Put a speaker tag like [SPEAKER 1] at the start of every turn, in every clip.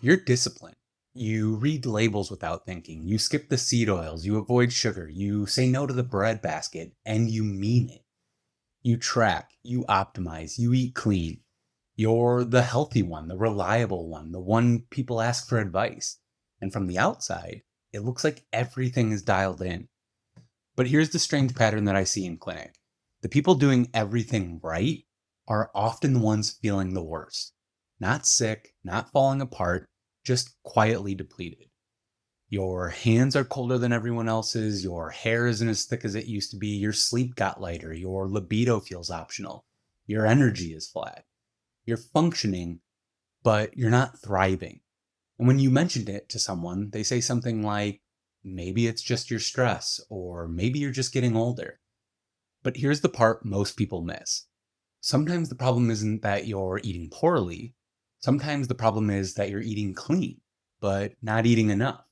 [SPEAKER 1] You're disciplined. You read labels without thinking. You skip the seed oils. You avoid sugar. You say no to the bread basket, and you mean it. You track. You optimize. You eat clean. You're the healthy one, the reliable one, the one people ask for advice. And from the outside, it looks like everything is dialed in. But here's the strange pattern that I see in clinic. The people doing everything right are often the ones feeling the worst. Not sick, not falling apart, just quietly depleted. Your hands are colder than everyone else's, your hair isn't as thick as it used to be, your sleep got lighter, your libido feels optional, your energy is flat. You're functioning, but you're not thriving. And when you mentioned it to someone, they say something like, maybe it's just your stress, or maybe you're just getting older. But here's the part most people miss. Sometimes the problem isn't that you're eating poorly. Sometimes the problem is that you're eating clean, but not eating enough.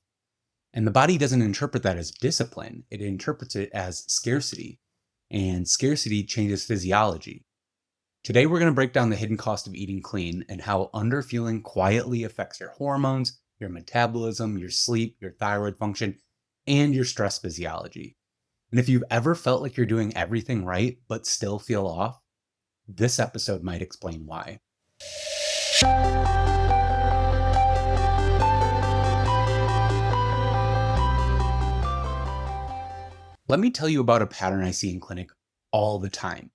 [SPEAKER 1] And the body doesn't interpret that as discipline, it interprets it as scarcity. And scarcity changes physiology. Today, we're going to break down the hidden cost of eating clean and how underfueling quietly affects your hormones, your metabolism, your sleep, your thyroid function, and your stress physiology. And if you've ever felt like you're doing everything right but still feel off, this episode might explain why. Let me tell you about a pattern I see in clinic all the time.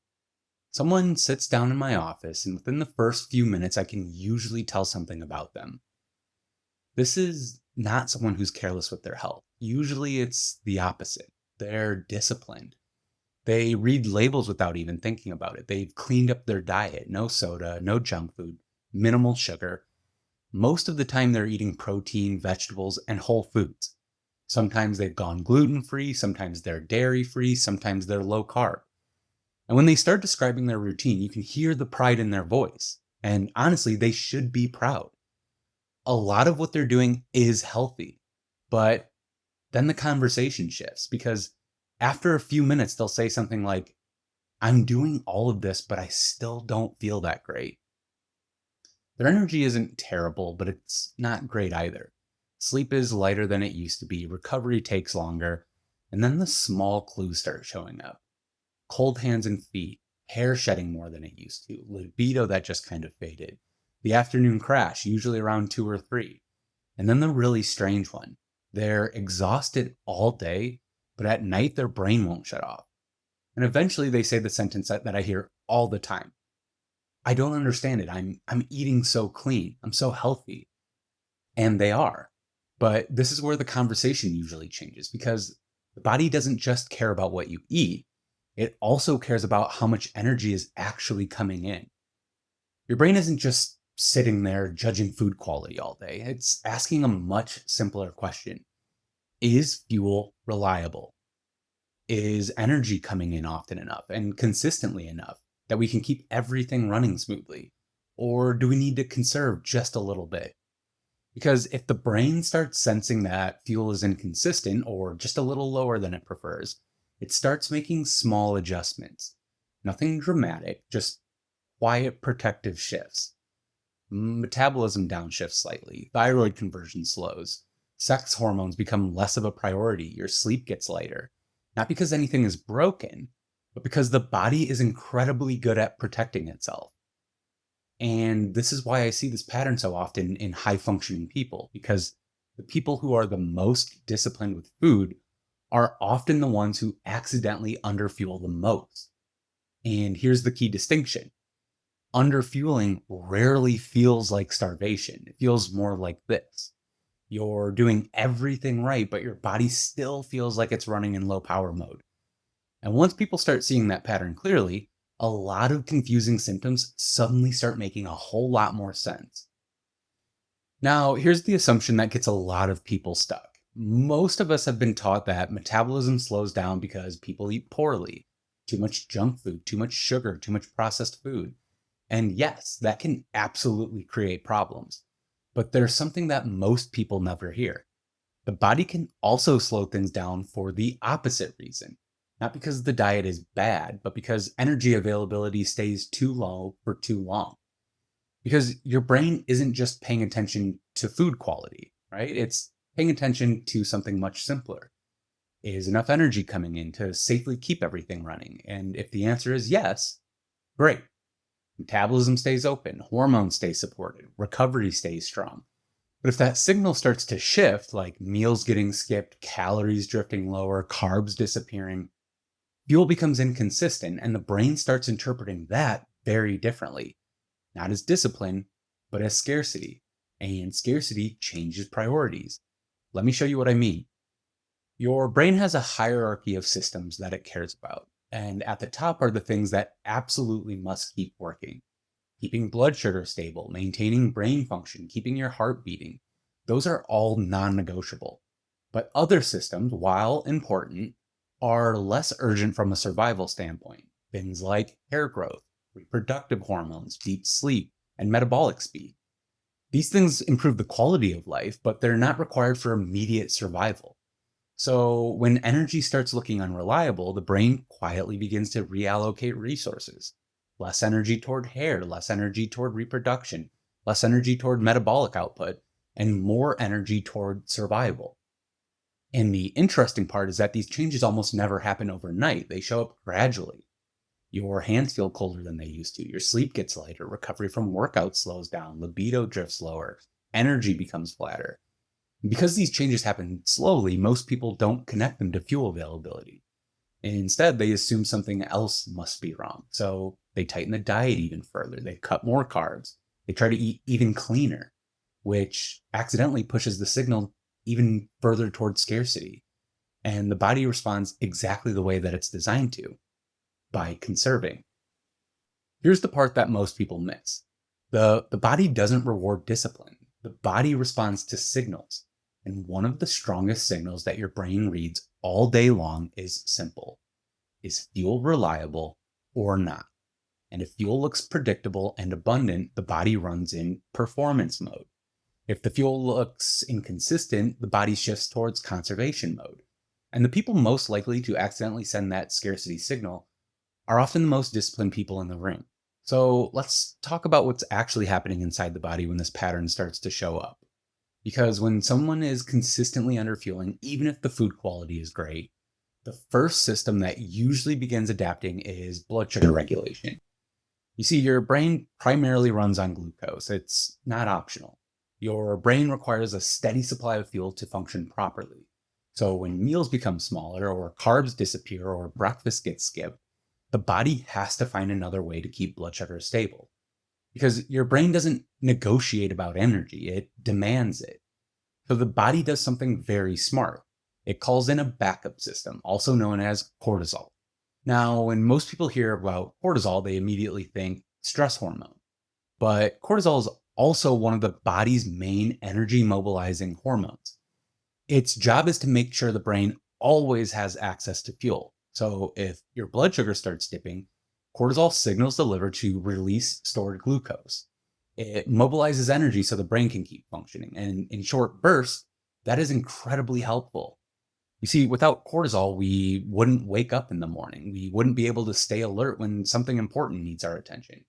[SPEAKER 1] Someone sits down in my office, and within the first few minutes, I can usually tell something about them. This is not someone who's careless with their health. Usually, it's the opposite. They're disciplined. They read labels without even thinking about it. They've cleaned up their diet, no soda, no junk food, minimal sugar. Most of the time, they're eating protein, vegetables, and whole foods. Sometimes they've gone gluten free, sometimes they're dairy free, sometimes they're low carb. And when they start describing their routine, you can hear the pride in their voice. And honestly, they should be proud. A lot of what they're doing is healthy, but then the conversation shifts because after a few minutes, they'll say something like, I'm doing all of this, but I still don't feel that great. Their energy isn't terrible, but it's not great either. Sleep is lighter than it used to be, recovery takes longer, and then the small clues start showing up. Cold hands and feet, hair shedding more than it used to, libido that just kind of faded, the afternoon crash, usually around 2 or 3, and then the really strange one. They're exhausted all day, but at night their brain won't shut off. And eventually they say the sentence that I hear all the time. I don't understand it. I'm eating so clean. I'm so healthy. And they are. But this is where the conversation usually changes because the body doesn't just care about what you eat. It also cares about how much energy is actually coming in. Your brain isn't just sitting there judging food quality all day. It's asking a much simpler question. Is fuel reliable? Is energy coming in often enough and consistently enough that we can keep everything running smoothly? Or do we need to conserve just a little bit? Because if the brain starts sensing that fuel is inconsistent or just a little lower than it prefers, it starts making small adjustments. Nothing dramatic, just quiet protective shifts. Metabolism downshifts slightly, thyroid conversion slows, sex hormones become less of a priority, your sleep gets lighter. Not because anything is broken, but because the body is incredibly good at protecting itself. And this is why I see this pattern so often in high functioning people, because the people who are the most disciplined with food are often the ones who accidentally underfuel the most. And here's the key distinction. Underfueling rarely feels like starvation. It feels more like this. You're doing everything right, but your body still feels like it's running in low power mode. And once people start seeing that pattern clearly, a lot of confusing symptoms suddenly start making a whole lot more sense. Now, here's the assumption that gets a lot of people stuck. Most of us have been taught that metabolism slows down because people eat poorly, too much junk food, too much sugar, too much processed food. And yes, that can absolutely create problems. But there's something that most people never hear. The body can also slow things down for the opposite reason. Not because the diet is bad, but because energy availability stays too low for too long. Because your brain isn't just paying attention to food quality, right? It's paying attention to something much simpler. Is enough energy coming in to safely keep everything running? And if the answer is yes, great. Metabolism stays open, hormones stay supported, recovery stays strong. But if that signal starts to shift, like meals getting skipped, calories drifting lower, carbs disappearing, fuel becomes inconsistent, and the brain starts interpreting that very differently. Not as discipline, but as scarcity. And scarcity changes priorities. Let me show you what I mean. Your brain has a hierarchy of systems that it cares about. And at the top are the things that absolutely must keep working. Keeping blood sugar stable, maintaining brain function, keeping your heart beating. Those are all non negotiable. But other systems, while important, are less urgent from a survival standpoint. Things like hair growth, reproductive hormones, deep sleep, and metabolic speed. These things improve the quality of life, but they're not required for immediate survival. So, when energy starts looking unreliable, the brain quietly begins to reallocate resources. Less energy toward hair, less energy toward reproduction, less energy toward metabolic output, and more energy toward survival. And the interesting part is that these changes almost never happen overnight, they show up gradually. Your hands feel colder than they used to, your sleep gets lighter, recovery from workout slows down, libido drifts lower, energy becomes flatter. Because these changes happen slowly, most people don't connect them to fuel availability. Instead, they assume something else must be wrong. So they tighten the diet even further. They cut more carbs. They try to eat even cleaner, which accidentally pushes the signal even further towards scarcity. And the body responds exactly the way that it's designed to, by conserving. Here's the part that most people miss. The body doesn't reward discipline. The body responds to signals. And one of the strongest signals that your brain reads all day long is simple. Is fuel reliable or not? And if fuel looks predictable and abundant, the body runs in performance mode. If the fuel looks inconsistent, the body shifts towards conservation mode. And the people most likely to accidentally send that scarcity signal are often the most disciplined people in the room. So let's talk about what's actually happening inside the body when this pattern starts to show up. Because when someone is consistently underfueling, even if the food quality is great, the first system that usually begins adapting is blood sugar regulation. You see, your brain primarily runs on glucose. It's not optional. Your brain requires a steady supply of fuel to function properly. So when meals become smaller, or carbs disappear, or breakfast gets skipped, the body has to find another way to keep blood sugar stable. Because your brain doesn't negotiate about energy, it demands it. So the body does something very smart. It calls in a backup system, also known as cortisol. Now, when most people hear about cortisol, they immediately think stress hormone. But cortisol is also one of the body's main energy mobilizing hormones. Its job is to make sure the brain always has access to fuel. So if your blood sugar starts dipping, cortisol signals the liver to release stored glucose. It mobilizes energy so the brain can keep functioning. And in short bursts, that is incredibly helpful. You see, without cortisol, we wouldn't wake up in the morning. We wouldn't be able to stay alert when something important needs our attention.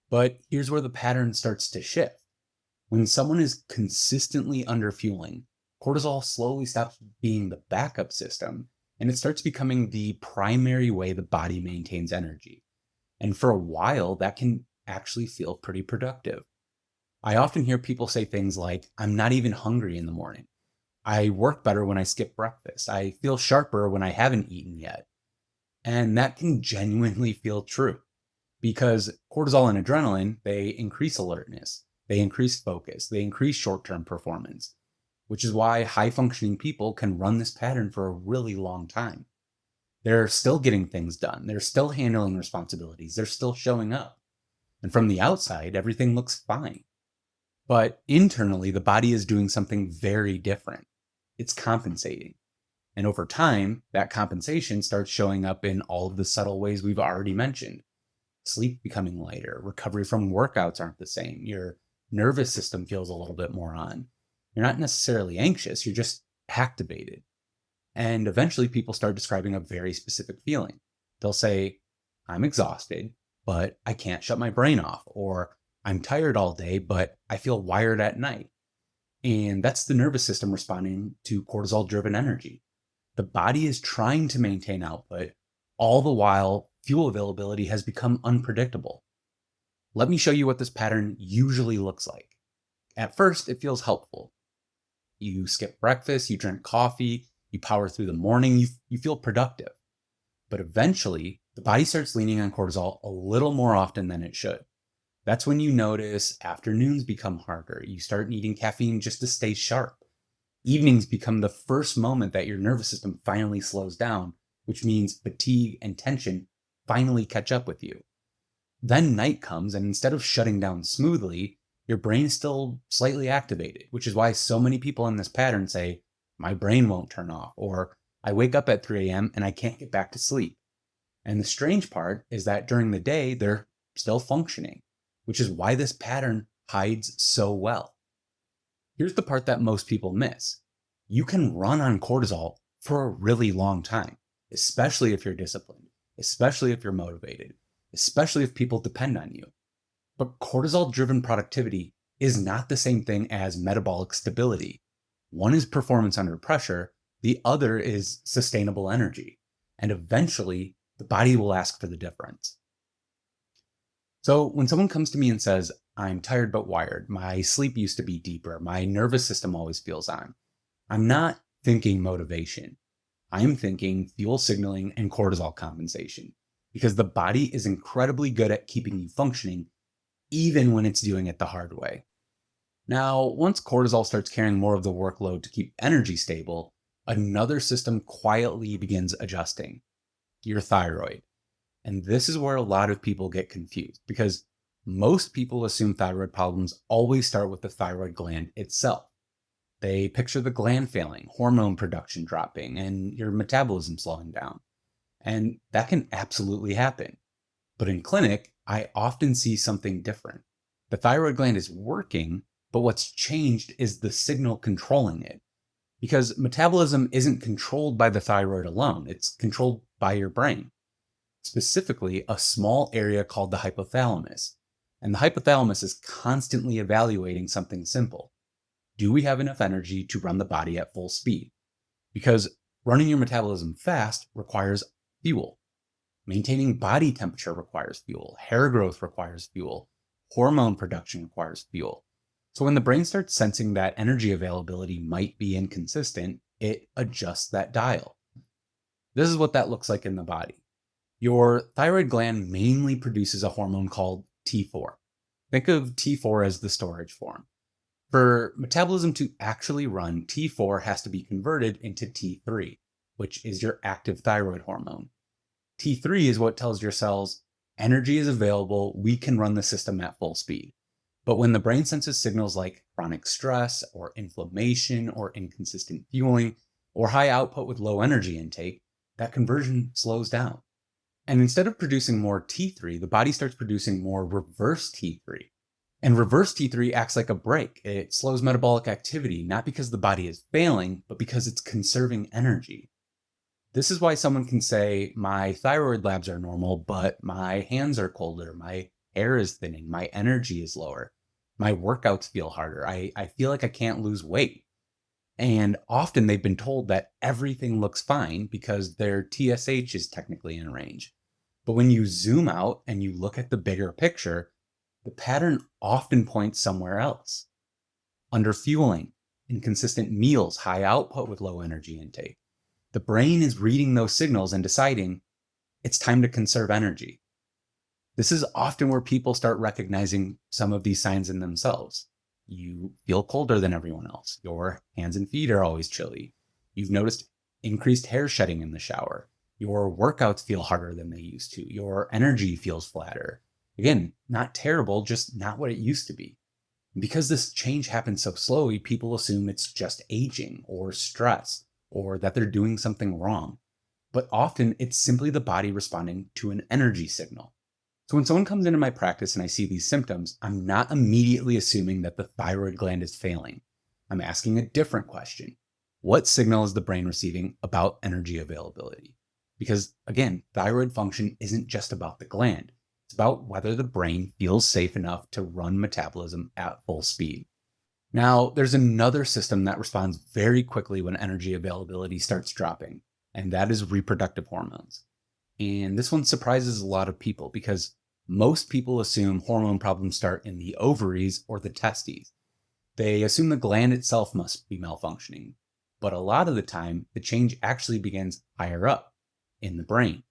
[SPEAKER 1] But here's where the pattern starts to shift. When someone is consistently underfueling, cortisol slowly stops being the backup system and it starts becoming the primary way the body maintains energy. And for a while, that can actually feel pretty productive. I often hear people say things like, I'm not even hungry in the morning. I work better when I skip breakfast. I feel sharper when I haven't eaten yet. And that can genuinely feel true because cortisol and adrenaline, they increase alertness, they increase focus, they increase short-term performance, which is why high-functioning people can run this pattern for a really long time. They're still getting things done. They're still handling responsibilities. They're still showing up. And from the outside, everything looks fine. But internally, the body is doing something very different. It's compensating. And over time, that compensation starts showing up in all of the subtle ways we've already mentioned. Sleep becoming lighter, recovery from workouts aren't the same, your nervous system feels a little bit more on. You're not necessarily anxious, you're just activated. And eventually people start describing a very specific feeling. They'll say, I'm exhausted, but I can't shut my brain off, or I'm tired all day, but I feel wired at night. And that's the nervous system responding to cortisol driven energy. The body is trying to maintain output, all the while fuel availability has become unpredictable. Let me show you what this pattern usually looks like. At first, it feels helpful. You skip breakfast, you drink coffee, you power through the morning, you feel productive. But eventually, the body starts leaning on cortisol a little more often than it should. That's when you notice afternoons become harder. You start needing caffeine just to stay sharp. Evenings become the first moment that your nervous system finally slows down, which means fatigue and tension finally catch up with you. Then night comes, and instead of shutting down smoothly, your brain is still slightly activated, which is why so many people in this pattern say, my brain won't turn off, or I wake up at 3 a.m. and I can't get back to sleep. And the strange part is that during the day, they're still functioning, which is why this pattern hides so well. Here's the part that most people miss. You can run on cortisol for a really long time, especially if you're disciplined, especially if you're motivated, especially if people depend on you. But cortisol-driven productivity is not the same thing as metabolic stability. One is performance under pressure, the other is sustainable energy. And eventually, the body will ask for the difference. So when someone comes to me and says, I'm tired but wired, my sleep used to be deeper, my nervous system always feels on, I'm not thinking motivation. I'm thinking fuel signaling and cortisol compensation, because the body is incredibly good at keeping you functioning, even when it's doing it the hard way. Now, once cortisol starts carrying more of the workload to keep energy stable, another system quietly begins adjusting: your thyroid. And this is where a lot of people get confused, because most people assume thyroid problems always start with the thyroid gland itself. They picture the gland failing, hormone production dropping, and your metabolism slowing down. And that can absolutely happen. But in clinic, I often see something different. The thyroid gland is working, but what's changed is the signal controlling it. Because metabolism isn't controlled by the thyroid alone, it's controlled by your brain. Specifically, a small area called the hypothalamus. And the hypothalamus is constantly evaluating something simple. Do we have enough energy to run the body at full speed? Because running your metabolism fast requires fuel. Maintaining body temperature requires fuel. Hair growth requires fuel. Hormone production requires fuel. So when the brain starts sensing that energy availability might be inconsistent, it adjusts that dial. This is what that looks like in the body. Your thyroid gland mainly produces a hormone called T4. Think of T4 as the storage form. For metabolism to actually run, T4 has to be converted into T3, which is your active thyroid hormone. T3 is what tells your cells, energy is available, we can run the system at full speed. But when the brain senses signals like chronic stress or inflammation or inconsistent fueling or high output with low energy intake, that conversion slows down. And instead of producing more T3, the body starts producing more reverse T3. And reverse T3 acts like a brake. It slows metabolic activity, not because the body is failing, but because it's conserving energy. This is why someone can say, my thyroid labs are normal, but my hands are colder, my hair is thinning, my energy is lower, my workouts feel harder, I feel like I can't lose weight. And often they've been told that everything looks fine because their TSH is technically in range. But when you zoom out and you look at the bigger picture, the pattern often points somewhere else. Underfueling, inconsistent meals, high output with low energy intake. The brain is reading those signals and deciding it's time to conserve energy. This is often where people start recognizing some of these signs in themselves. You feel colder than everyone else. Your hands and feet are always chilly. You've noticed increased hair shedding in the shower. Your workouts feel harder than they used to. Your energy feels flatter. Again, not terrible, just not what it used to be. Because this change happens so slowly, people assume it's just aging or stress or that they're doing something wrong. But often it's simply the body responding to an energy signal. So when someone comes into my practice and I see these symptoms, I'm not immediately assuming that the thyroid gland is failing. I'm asking a different question. What signal is the brain receiving about energy availability? Because again, thyroid function isn't just about the gland. It's about whether the brain feels safe enough to run metabolism at full speed. Now, there's another system that responds very quickly when energy availability starts dropping, and that is reproductive hormones. And this one surprises a lot of people because most people assume hormone problems start in the ovaries or the testes. They assume the gland itself must be malfunctioning, but a lot of the time, the change actually begins higher up in the brain,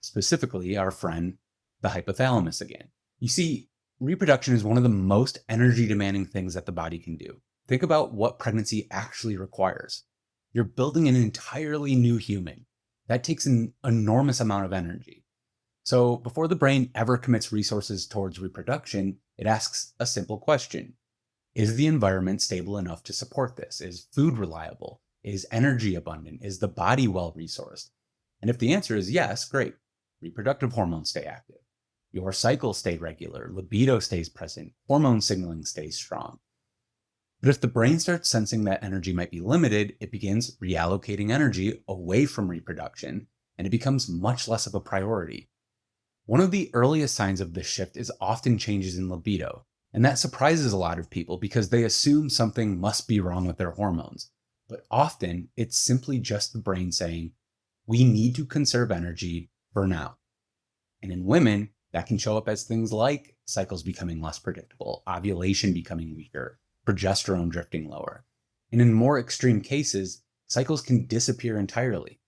[SPEAKER 1] specifically our friend, the hypothalamus again. You see, reproduction is one of the most energy demanding things that the body can do. Think about what pregnancy actually requires. You're building an entirely new human. That takes an enormous amount of energy. So before the brain ever commits resources towards reproduction, it asks a simple question. Is the environment stable enough to support this? Is food reliable? Is energy abundant? Is the body well resourced? And if the answer is yes, great. Reproductive hormones stay active. Your cycles stay regular, libido stays present, hormone signaling stays strong. But if the brain starts sensing that energy might be limited, it begins reallocating energy away from reproduction, and it becomes much less of a priority. One of the earliest signs of this shift is often changes in libido, and that surprises a lot of people because they assume something must be wrong with their hormones. But often, it's simply just the brain saying, we need to conserve energy for now. And in women, that can show up as things like cycles becoming less predictable, ovulation becoming weaker, progesterone drifting lower. And in more extreme cases, cycles can disappear entirely.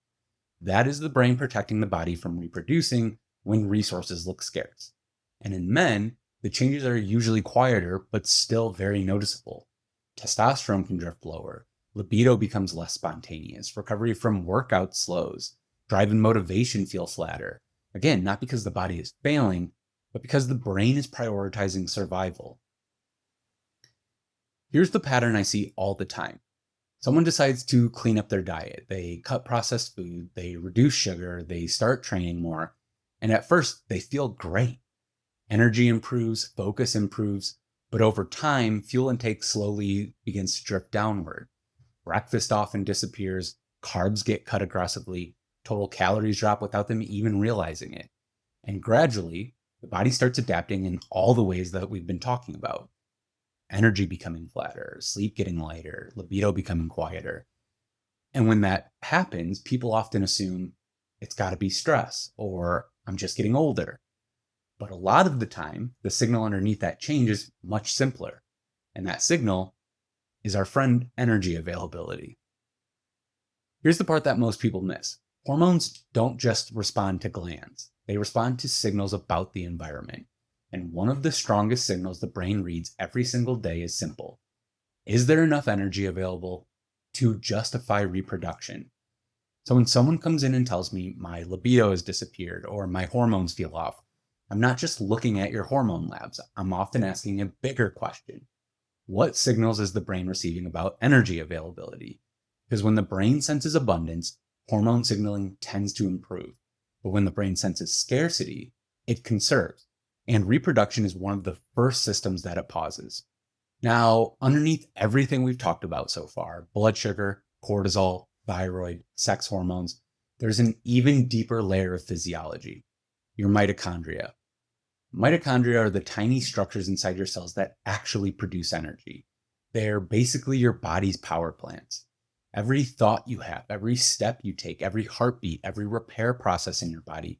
[SPEAKER 1] That is the brain protecting the body from reproducing when resources look scarce. And in men, the changes are usually quieter, but still very noticeable. Testosterone can drift lower, libido becomes less spontaneous, recovery from workout slows, drive and motivation feel flatter. Again, not because the body is failing, but because the brain is prioritizing survival. Here's the pattern I see all the time. Someone decides to clean up their diet. They cut processed food, they reduce sugar, they start training more, and at first they feel great. Energy improves, focus improves, but over time, fuel intake slowly begins to drift downward. Breakfast often disappears, carbs get cut aggressively, total calories drop without them even realizing it. And gradually, the body starts adapting in all the ways that we've been talking about. Energy becoming flatter, sleep getting lighter, libido becoming quieter. And when that happens, people often assume it's got to be stress or I'm just getting older. But a lot of the time, the signal underneath that change is much simpler. And that signal is our friend energy availability. Here's the part that most people miss. Hormones don't just respond to glands. They respond to signals about the environment. And one of the strongest signals the brain reads every single day is simple. Is there enough energy available to justify reproduction? So when someone comes in and tells me my libido has disappeared or my hormones feel off, I'm not just looking at your hormone labs. I'm often asking a bigger question. What signals is the brain receiving about energy availability? Because when the brain senses abundance, hormone signaling tends to improve. But when the brain senses scarcity, it conserves. And reproduction is one of the first systems that it pauses. Now, underneath everything we've talked about so far, blood sugar, cortisol, thyroid, sex hormones, there's an even deeper layer of physiology, your mitochondria. Mitochondria are the tiny structures inside your cells that actually produce energy. They're basically your body's power plants. Every thought you have, every step you take, every heartbeat, every repair process in your body,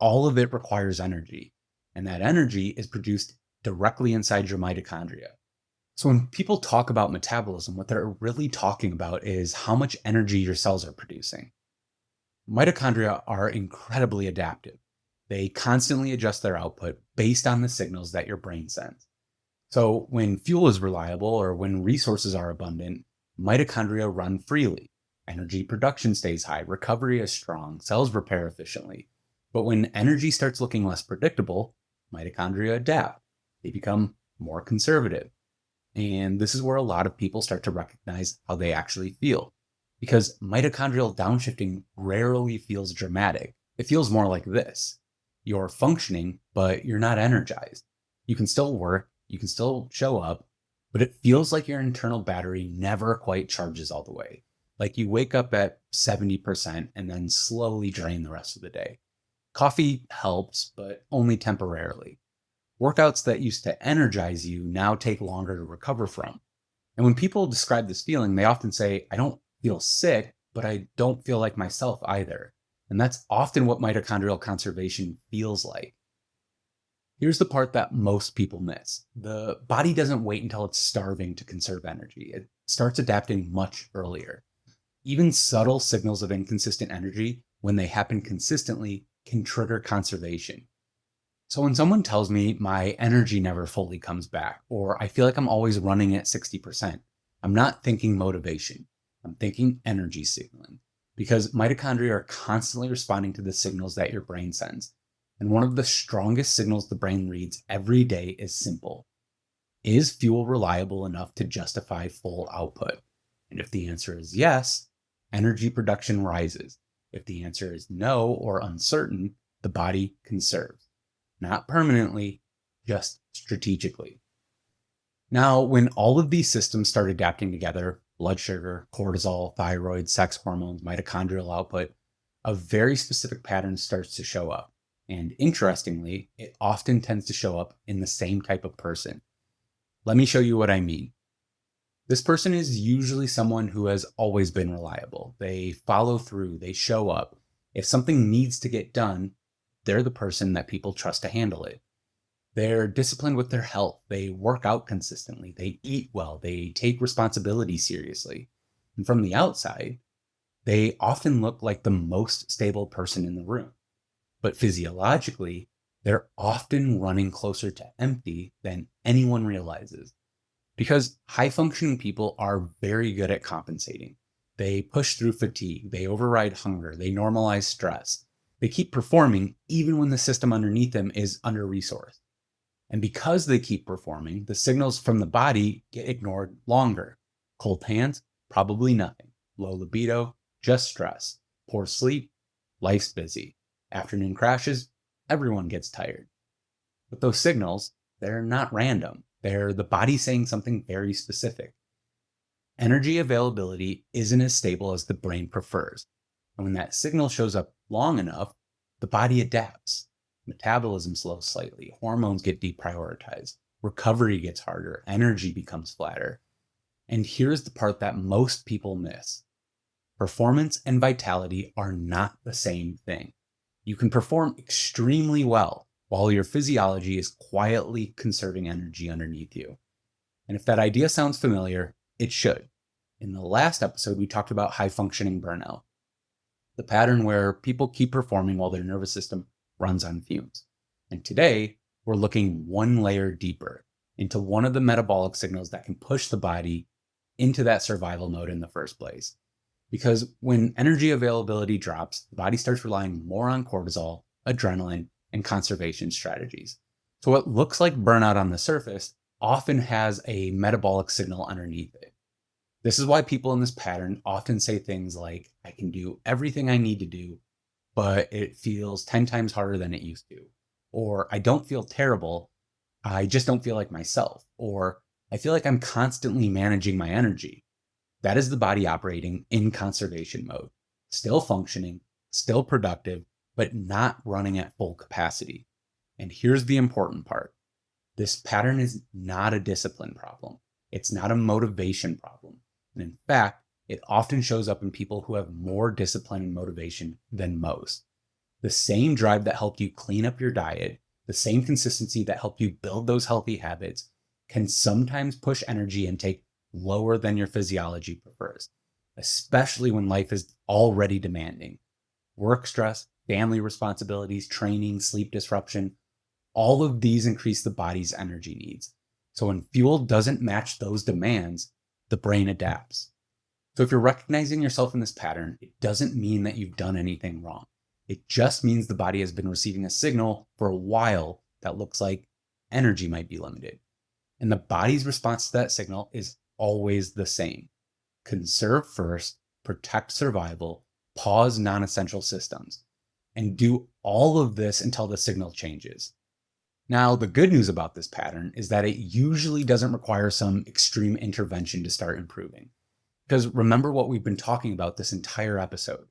[SPEAKER 1] all of it requires energy. And that energy is produced directly inside your mitochondria. So when people talk about metabolism, what they're really talking about is how much energy your cells are producing. Mitochondria are incredibly adaptive. They constantly adjust their output based on the signals that your brain sends. So when fuel is reliable or when resources are abundant, mitochondria run freely. Energy production stays high, recovery is strong, cells repair efficiently. But when energy starts looking less predictable, mitochondria adapt. They become more conservative. And this is where a lot of people start to recognize how they actually feel. Because mitochondrial downshifting rarely feels dramatic. It feels more like this. You're functioning, but you're not energized. You can still work, you can still show up, but it feels like your internal battery never quite charges all the way. Like you wake up at 70% and then slowly drain the rest of the day. Coffee helps, but only temporarily. Workouts that used to energize you now take longer to recover from. And when people describe this feeling, they often say, I don't feel sick, but I don't feel like myself either. And that's often what mitochondrial conservation feels like. Here's the part that most people miss. The body doesn't wait until it's starving to conserve energy. It starts adapting much earlier. Even subtle signals of inconsistent energy, when they happen consistently, can trigger conservation. So when someone tells me my energy never fully comes back, or I feel like I'm always running at 60%, I'm not thinking motivation. I'm thinking energy signaling. Because mitochondria are constantly responding to the signals that your brain sends. And one of the strongest signals the brain reads every day is simple. Is fuel reliable enough to justify full output? And if the answer is yes, energy production rises. If the answer is no or uncertain, the body conserves. Not permanently, just strategically. Now, when all of these systems start adapting together, blood sugar, cortisol, thyroid, sex hormones, mitochondrial output, a very specific pattern starts to show up. And interestingly, it often tends to show up in the same type of person. Let me show you what I mean. This person is usually someone who has always been reliable. They follow through, they show up. If something needs to get done, they're the person that people trust to handle it. They're disciplined with their health. They work out consistently. They eat well. They take responsibility seriously. And from the outside, they often look like the most stable person in the room. But physiologically, they're often running closer to empty than anyone realizes. Because high-functioning people are very good at compensating. They push through fatigue. They override hunger. They normalize stress. They keep performing even when the system underneath them is under-resourced. And because they keep performing, the signals from the body get ignored longer. Cold hands, probably nothing. Low libido, just stress. Poor sleep, life's busy. Afternoon crashes, everyone gets tired. But those signals, they're not random. They're the body saying something very specific. Energy availability isn't as stable as the brain prefers. And when that signal shows up long enough, the body adapts. Metabolism slows slightly, hormones get deprioritized, recovery gets harder, energy becomes flatter. And here's the part that most people miss. Performance and vitality are not the same thing. You can perform extremely well while your physiology is quietly conserving energy underneath you. And if that idea sounds familiar, it should. In the last episode, we talked about high-functioning burnout, the pattern where people keep performing while their nervous system runs on fumes. And today, we're looking one layer deeper into one of the metabolic signals that can push the body into that survival mode in the first place. Because when energy availability drops, the body starts relying more on cortisol, adrenaline, and conservation strategies. So what looks like burnout on the surface often has a metabolic signal underneath it. This is why people in this pattern often say things like, I can do everything I need to do, but it feels 10 times harder than it used to. Or I don't feel terrible, I just don't feel like myself. Or I feel like I'm constantly managing my energy. That is the body operating in conservation mode, still functioning, still productive, but not running at full capacity. And here's the important part. This pattern is not a discipline problem. It's not a motivation problem. And in fact, it often shows up in people who have more discipline and motivation than most. The same drive that helped you clean up your diet, the same consistency that helped you build those healthy habits, can sometimes push energy intake lower than your physiology prefers, especially when life is already demanding. Work stress, family responsibilities, training, sleep disruption, all of these increase the body's energy needs. So when fuel doesn't match those demands, the brain adapts. So if you're recognizing yourself in this pattern, it doesn't mean that you've done anything wrong. It just means the body has been receiving a signal for a while that looks like energy might be limited. And the body's response to that signal is always the same. Conserve first, protect survival, pause non-essential systems, and do all of this until the signal changes. Now, the good news about this pattern is that it usually doesn't require some extreme intervention to start improving. Because remember what we've been talking about this entire episode.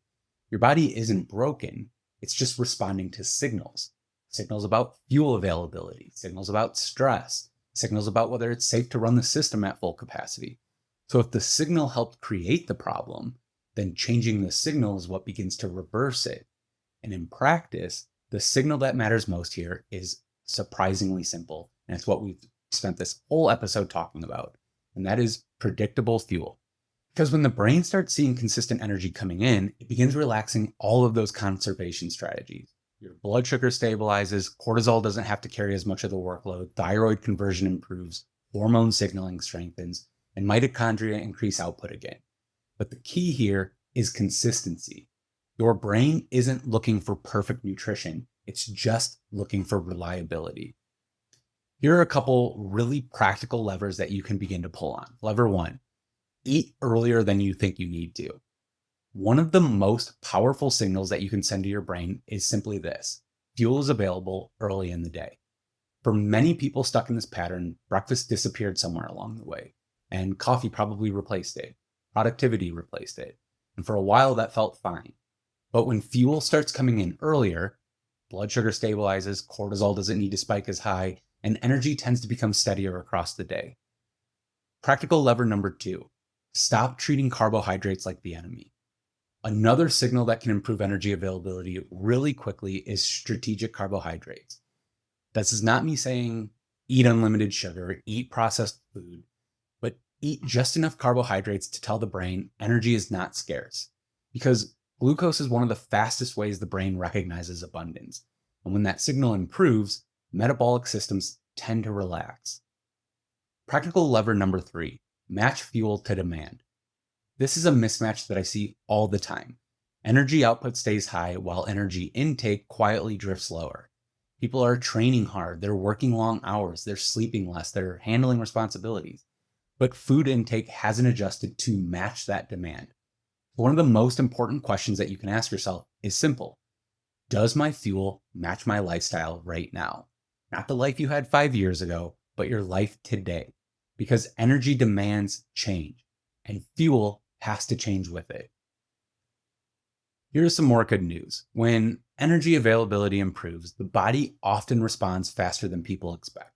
[SPEAKER 1] Your body isn't broken, It's just responding to signals. Signals about fuel availability, signals about stress, signals about whether it's safe to run the system at full capacity. So if the signal helped create the problem, then changing the signal is what begins to reverse it. And in practice, the signal that matters most here is surprisingly simple. And it's what we've spent this whole episode talking about. And that is predictable fuel. Because when the brain starts seeing consistent energy coming in, it begins relaxing all of those conservation strategies. Your blood sugar stabilizes, cortisol doesn't have to carry as much of the workload, thyroid conversion improves, hormone signaling strengthens, and mitochondria increase output again. But the key here is consistency. Your brain isn't looking for perfect nutrition, it's just looking for reliability. Here are a couple really practical levers that you can begin to pull on. Lever 1, eat earlier than you think you need to. One of the most powerful signals that you can send to your brain is simply this: fuel is available early in the day. For many people stuck in this pattern, breakfast disappeared somewhere along the way, and coffee probably replaced it. Productivity replaced it. And for a while that felt fine. But when fuel starts coming in earlier, blood sugar stabilizes, cortisol doesn't need to spike as high, and energy tends to become steadier across the day. Practical lever number 2, stop treating carbohydrates like the enemy. Another signal that can improve energy availability really quickly is strategic carbohydrates. This is not me saying eat unlimited sugar, eat processed food, but eat just enough carbohydrates to tell the brain energy is not scarce. Because glucose is one of the fastest ways the brain recognizes abundance. And when that signal improves, metabolic systems tend to relax. Practical lever number 3, match fuel to demand. This is a mismatch that I see all the time. Energy output stays high while energy intake quietly drifts lower. People are training hard, they're working long hours, they're sleeping less, they're handling responsibilities. But food intake hasn't adjusted to match that demand. One of the most important questions that you can ask yourself is simple. Does my fuel match my lifestyle right now? Not the life you had 5 years ago, but your life today. Because energy demands change, and fuel has to change with it. Here's some more good news. When energy availability improves, the body often responds faster than people expect.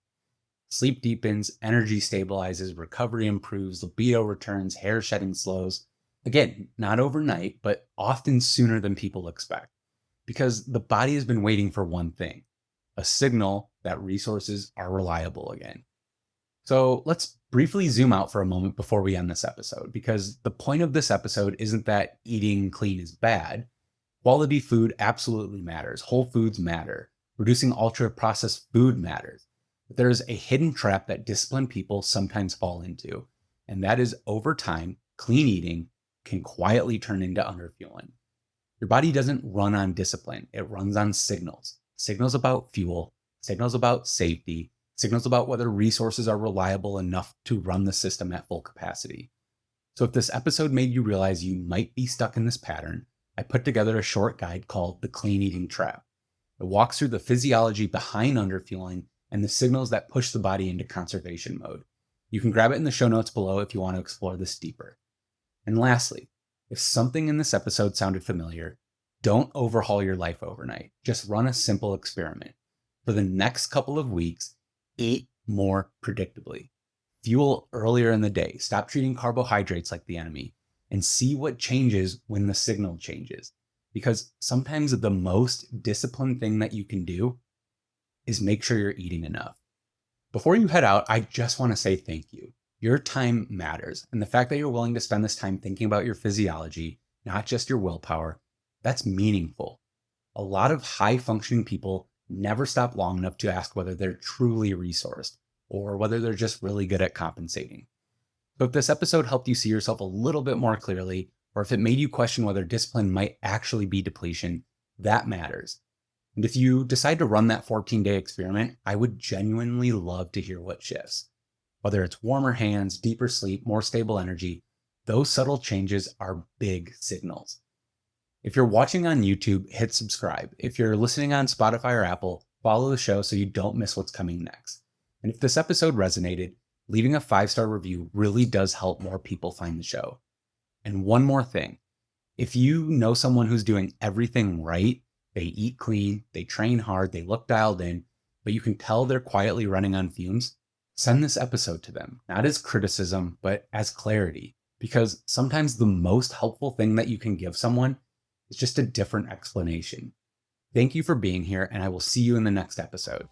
[SPEAKER 1] Sleep deepens, energy stabilizes, recovery improves, libido returns, hair shedding slows. Again, not overnight, but often sooner than people expect. Because the body has been waiting for one thing, a signal that resources are reliable again. So let's briefly zoom out for a moment before we end this episode, because the point of this episode isn't that eating clean is bad. Quality food absolutely matters. Whole foods matter. Reducing ultra-processed food matters. But there is a hidden trap that disciplined people sometimes fall into, and that is over time, clean eating can quietly turn into underfueling. Your body doesn't run on discipline. It runs on signals. Signals about fuel, signals about safety, signals about whether resources are reliable enough to run the system at full capacity. So if this episode made you realize you might be stuck in this pattern, I put together a short guide called The Clean Eating Trap. It walks through the physiology behind underfueling and the signals that push the body into conservation mode. You can grab it in the show notes below if you want to explore this deeper. And lastly, if something in this episode sounded familiar, don't overhaul your life overnight. Just run a simple experiment. For the next couple of weeks, eat more predictably. Fuel earlier in the day. Stop treating carbohydrates like the enemy. And see what changes when the signal changes. Because sometimes the most disciplined thing that you can do is make sure you're eating enough. Before you head out, I just want to say thank you. Your time matters. And the fact that you're willing to spend this time thinking about your physiology, not just your willpower, that's meaningful. A lot of high-functioning people never stop long enough to ask whether they're truly resourced or whether they're just really good at compensating. So if this episode helped you see yourself a little bit more clearly, or if it made you question whether discipline might actually be depletion, that matters. And if you decide to run that 14-day experiment, I would genuinely love to hear what shifts. Whether it's warmer hands, deeper sleep, more stable energy, those subtle changes are big signals. If you're watching on YouTube, hit subscribe. If you're listening on Spotify or Apple, follow the show so you don't miss what's coming next. And if this episode resonated, leaving a 5-star review really does help more people find the show. And one more thing, if you know someone who's doing everything right, They eat clean, they train hard, they look dialed in, but you can tell they're quietly running on fumes, send this episode to them, not as criticism, but as clarity. Because sometimes the most helpful thing that you can give someone is just a different explanation. Thank you for being here, and I will see you in the next episode.